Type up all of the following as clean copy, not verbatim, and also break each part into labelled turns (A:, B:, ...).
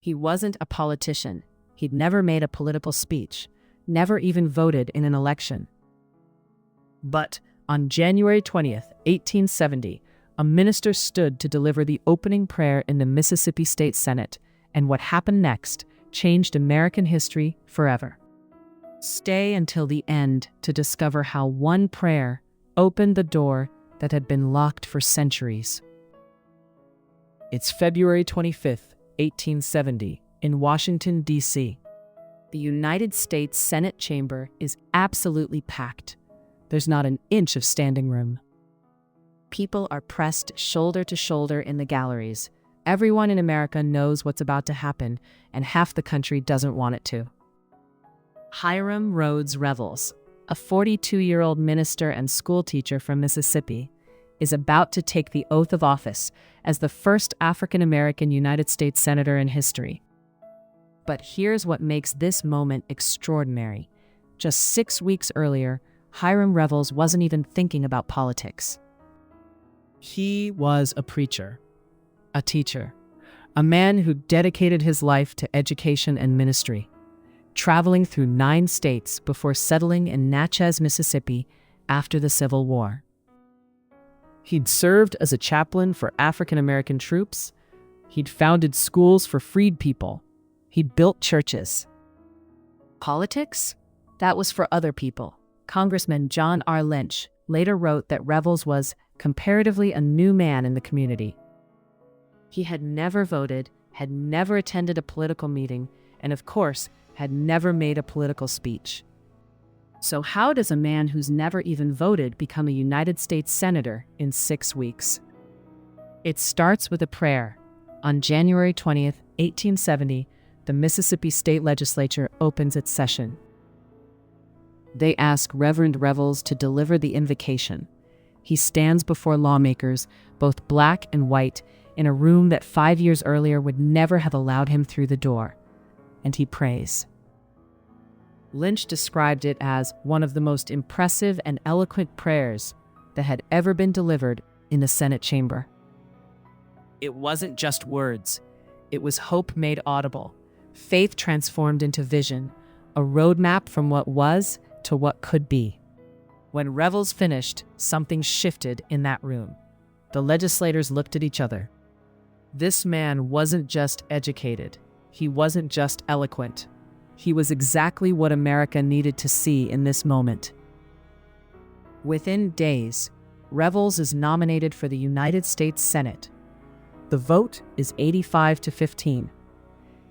A: He wasn't a politician. He'd never made a political speech, never even voted in an election. But on January 20th, 1870, a minister stood to deliver the opening prayer in the Mississippi State Senate, and what happened next changed American history forever. Stay until the end to discover how one prayer opened the door that had been locked for centuries. It's February 25th, 1870, in Washington, D.C. The United States Senate chamber is absolutely packed. There's not an inch of standing room. People are pressed shoulder to shoulder in the galleries. Everyone in America knows what's about to happen, and half the country doesn't want it to. Hiram Rhodes Revels, a 42-year-old minister and schoolteacher from Mississippi, is about to take the oath of office as the first African-American United States Senator in history. But here's what makes this moment extraordinary. Just 6 weeks earlier, Hiram Revels wasn't even thinking about politics. He was a preacher, a teacher, a man who dedicated his life to education and ministry, traveling through 9 states before settling in Natchez, Mississippi after the Civil War. He'd served as a chaplain for African-American troops. He'd founded schools for freed people. He'd built churches. Politics? That was for other people. Congressman John R. Lynch later wrote that Revels was comparatively a new man in the community. He had never voted, had never attended a political meeting, and of course, had never made a political speech. So how does a man who's never even voted become a United States Senator in 6 weeks? It starts with a prayer. On January 20th, 1870, the Mississippi State Legislature opens its session. They ask Reverend Revels to deliver the invocation. He stands before lawmakers, both black and white, in a room that 5 years earlier would never have allowed him through the door. And he prays. Lynch described it as one of the most impressive and eloquent prayers that had ever been delivered in the Senate chamber. It wasn't just words. It was hope made audible, faith transformed into vision, a roadmap from what was to what could be. When Revels finished, something shifted in that room. The legislators looked at each other. This man wasn't just educated. He wasn't just eloquent. He was exactly what America needed to see in this moment. Within days, Revels is nominated for the United States Senate. The vote is 85-15.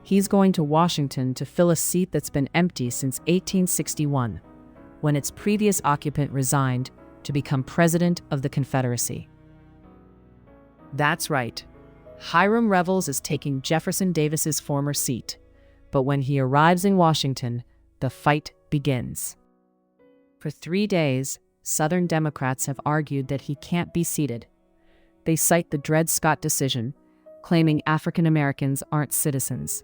A: He's going to Washington to fill a seat that's been empty since 1861, when its previous occupant resigned to become President of the Confederacy. That's right. Hiram Revels is taking Jefferson Davis's former seat. But when he arrives in Washington, the fight begins. For 3 days, Southern Democrats have argued that he can't be seated. They cite the Dred Scott decision, claiming African Americans aren't citizens.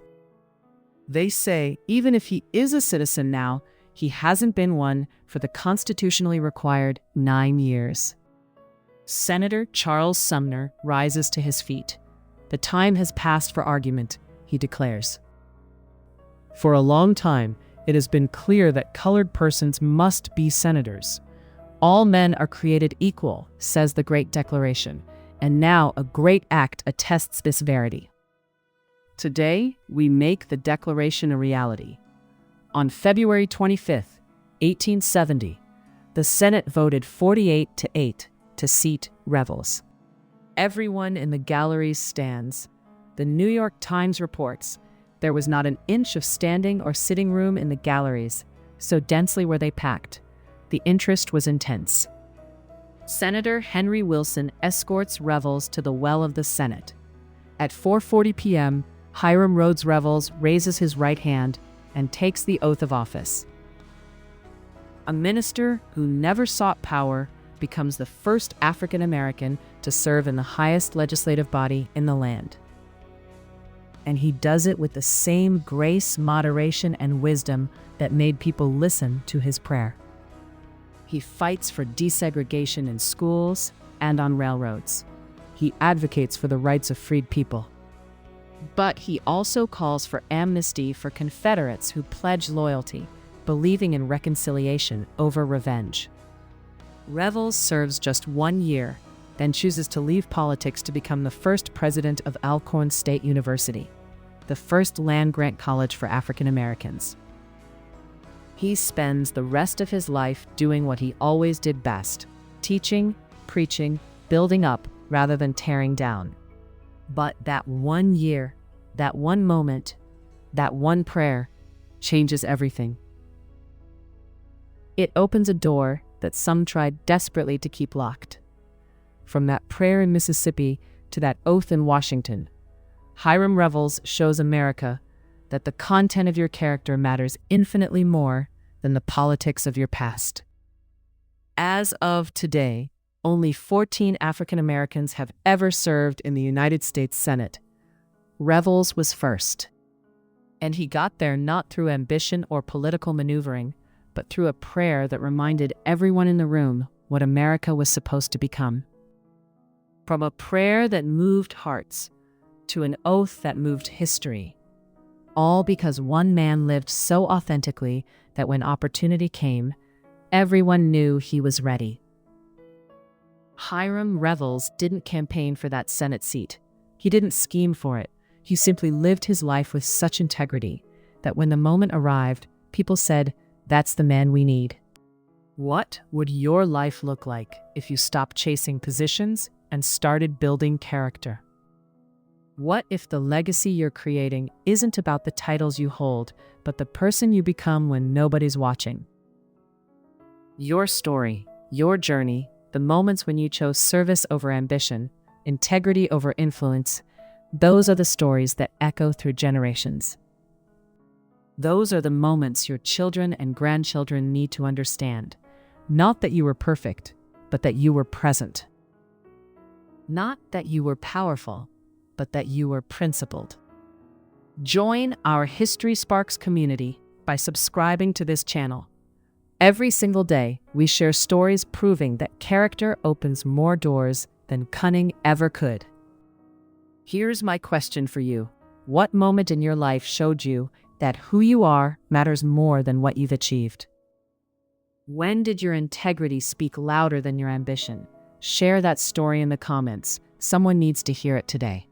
A: They say even if he is a citizen now, he hasn't been one for the constitutionally required 9 years. Senator Charles Sumner rises to his feet. The time has passed for argument, he declares. For a long time, it has been clear that colored persons must be senators. All men are created equal, says the Great Declaration, and now a great act attests this verity. Today, we make the Declaration a reality. On February 25th, 1870, the Senate voted 48-8 to seat Revels. Everyone in the galleries stands. The New York Times reports, there was not an inch of standing or sitting room in the galleries, so densely were they packed. The interest was intense. Senator Henry Wilson escorts Revels to the well of the Senate. At 4:40 p.m., Hiram Rhodes Revels raises his right hand and takes the oath of office. A minister who never sought power becomes the first African American to serve in the highest legislative body in the land. And he does it with the same grace, moderation, and wisdom that made people listen to his prayer. He fights for desegregation in schools and on railroads. He advocates for the rights of freed people. But he also calls for amnesty for Confederates who pledge loyalty, believing in reconciliation over revenge. Revels serves just 1 year, then chooses to leave politics to become the first president of Alcorn State University, the first land-grant college for African Americans. He spends the rest of his life doing what he always did best: teaching, preaching, building up rather than tearing down. But that 1 year, that one moment, that one prayer changes everything. It opens a door that some tried desperately to keep locked. From that prayer in Mississippi to that oath in Washington, Hiram Revels shows America that the content of your character matters infinitely more than the politics of your past. As of today, only 14 African Americans have ever served in the United States Senate. Revels was first. And he got there not through ambition or political maneuvering, but through a prayer that reminded everyone in the room what America was supposed to become. From a prayer that moved hearts to an oath that moved history, all because one man lived so authentically that when opportunity came, everyone knew he was ready. Hiram Revels didn't campaign for that Senate seat. He didn't scheme for it. He simply lived his life with such integrity that when the moment arrived, people said, "That's the man we need." What would your life look like if you stopped chasing positions and started building character? What if the legacy you're creating isn't about the titles you hold, but the person you become when nobody's watching? Your story, your journey, the moments when you chose service over ambition, integrity over influence, those are the stories that echo through generations. Those are the moments your children and grandchildren need to understand. Not that you were perfect, but that you were present. Not that you were powerful, but that you were principled. Join our History Sparks community by subscribing to this channel. Every single day, we share stories proving that character opens more doors than cunning ever could. Here's my question for you. What moment in your life showed you that who you are matters more than what you've achieved? When did your integrity speak louder than your ambition? Share that story in the comments. Someone needs to hear it today.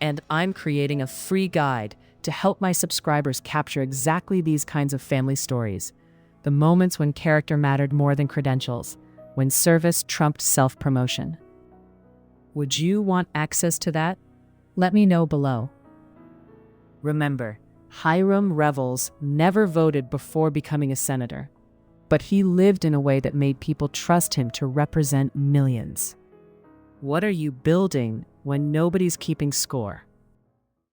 A: And I'm creating a free guide to help my subscribers capture exactly these kinds of family stories. The moments when character mattered more than credentials, when service trumped self-promotion. Would you want access to that? Let me know below. Remember, Hiram Revels never voted before becoming a senator, but he lived in a way that made people trust him to represent millions. What are you building when nobody's keeping score?